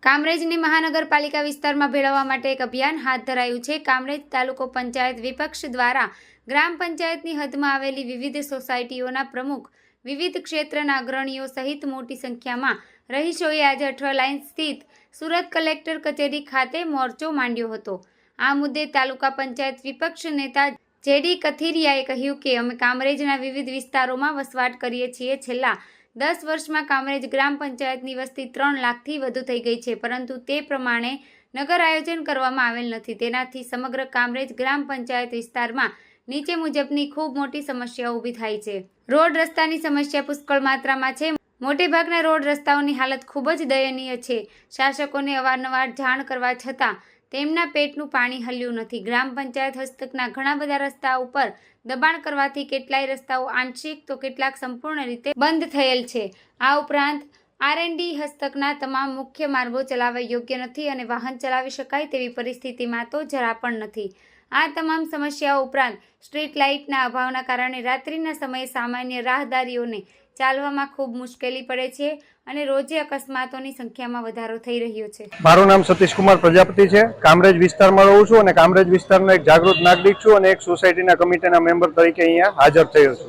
કામરેજની મહાનગરપાલિકા વિસ્તારમાં ભેળવવા માટે એક અભિયાન હાથ ધરાયું છે। કામરેજ તાલુકો પંચાયત વિપક્ષ દ્વારા ગ્રામ પંચાયતની હદમાં આવેલી વિવિધ સોસાયટીઓના પ્રમુખ, વિવિધ ક્ષેત્રના અગ્રણીઓ સહિત મોટી સંખ્યામાં રહીશોએ આજે અઠવા લાઇન સ્થિત સુરત કલેક્ટર કચેરી ખાતે મોરચો માંડ્યો હતો। આ મુદ્દે તાલુકા પંચાયત વિપક્ષ નેતા જેડી કથિરિયાએ કહ્યું કે અમે કામરેજના વિવિધ વિસ્તારોમાં વસવાટ કરીએ છીએ। છેલ્લા 10 વર્ષમાં કામરેજ ગ્રામ પંચાયતની વસ્તી 3 લાખથી વધુ થઈ ગઈ છે, પરંતુ તે પ્રમાણે નગર આયોજન કરવામાં આવેલ નથી। તેનાથી સમગ્ર કામરેજ ગ્રામ પંચાયત વિસ્તારમાં નીચે મુજબની ખૂબ મોટી સમસ્યાઓ ઊભી થાય છે। રોડ રસ્તાની સમસ્યા પુષ્કળ માત્રામાં છે। મોટેભાગના રોડ રસ્તાઓની હાલત ખૂબ જ દયનીય છે। શાસકોને અવારનવાર જાણ કરવા છતાં તેમના પેટનું પાણી હલ્યું નથી। ગ્રામ પંચાયત હસ્તકના ઘણા બધા રસ્તા ઉપર દબાણ કરવાથી કેટલાય રસ્તાઓ આંશિક તો કેટલાક સંપૂર્ણ રીતે બંધ થયેલ છે। આ ઉપરાંત R&D હસ્તકના તમામ મુખ્ય માર્ગો ચલાવવા યોગ્ય નથી અને વાહન ચલાવી શકાય તેવી પરિસ્થિતિમાં તો જરા પણ નથી। આ તમામ સમસ્યાઓ ઉપરાંત સ્ટ્રીટ લાઇટના અભાવના કારણે રાત્રિના સમયે સામાન્ય રાહદારીઓને ચાલવામાં ખૂબ મુશ્કેલી પડે છે અને રોજે અકસ્માતોની સંખ્યામાં વધારો થઈ રહ્યો છે। મારું નામ સતીશ કુમાર પ્રજાપતિ છે। કામરેજ વિસ્તારમાં રહું છું અને કામરેજ વિસ્તારનો એક જાગૃત નાગરિક છું અને એક સોસાયટીના કમિટીના મેમ્બર તરીકે અહીંયા હાજર થયો છું।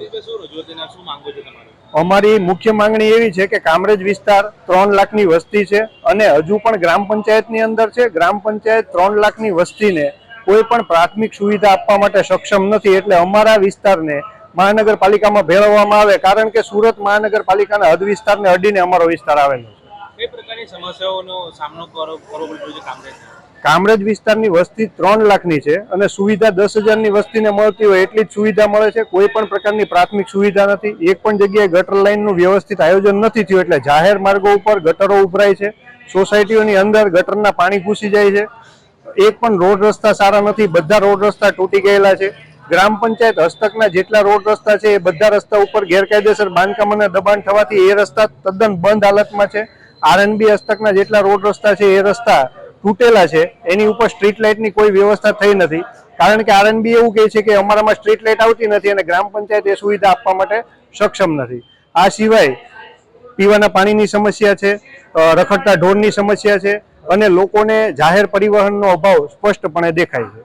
અમારી મુખ્ય માંગણી એવી છે કે કામરેજ વિસ્તાર 3 લાખની વસ્તી છે અને હજુ પણ ગ્રામ પંચાયતની અંદર છે। ગ્રામ પંચાયત 3 લાખની વસ્તીને કોઈ પણ પ્રાથમિક સુવિધા આપવા માટે સક્ષમ નથી, એટલે અમારા વિસ્તારને મહાનગરપાલિકામાં ભેળવવામાં આવે, કારણ કે સુરત મહાનગરપાલિકાના હદ વિસ્તારને અડીને અમારો વિસ્તાર આવેલો છે। કઈ પ્રકારની સમસ્યાઓનો સામનો કરવો પડ્યો છે કામરેજ? કામરેજ વિસ્તારની વસ્તી 3 લાખની છે અને સુવિધા 10,000ની વસ્તીને મળતી હોય એટલી જ સુવિધા મળે છે। કોઈ પણ પ્રકારની પ્રાથમિક સુવિધા નથી। એક પણ જગ્યાએ ગટર લાઇનનું વ્યવસ્થિત આયોજન નથી થયું, એટલે જાહેર માર્ગો ઉપર ગટરો ઉભરાય છે। સોસાયટીઓની અંદર ગટરના પાણી ઘૂસી જાય છે। એક પણ રોડ રસ્તા સારા નથી, બધા રોડ રસ્તા તૂટી ગયેલા છે। ગ્રામ પંચાયત હસ્તકના જેટલા રોડ રસ્તા છે એ બધા રસ્તા ઉપર ગેરકાયદેસર બાંધકામ અને દબાણ થવાથી એ રસ્તા તદ્દન બંધ હાલતમાં છે। R&B હસ્તકના જેટલા રોડ રસ્તા છે એ રસ્તા તૂટેલા છે। એની ઉપર સ્ટ્રીટ લાઇટની કોઈ વ્યવસ્થા થઈ નથી, કારણ કે R&B એવું કહે છે કે અમારામાં સ્ટ્રીટ લાઇટ આવતી નથી અને ગ્રામ પંચાયત એ સુવિધા આપવા માટે સક્ષમ નથી। આ સિવાય પીવાના પાણીની સમસ્યા છે, રખડતા ઢોરની સમસ્યા છે અને લોકોને જાહેર પરિવહનનો અભાવ સ્પષ્ટપણે દેખાય છે।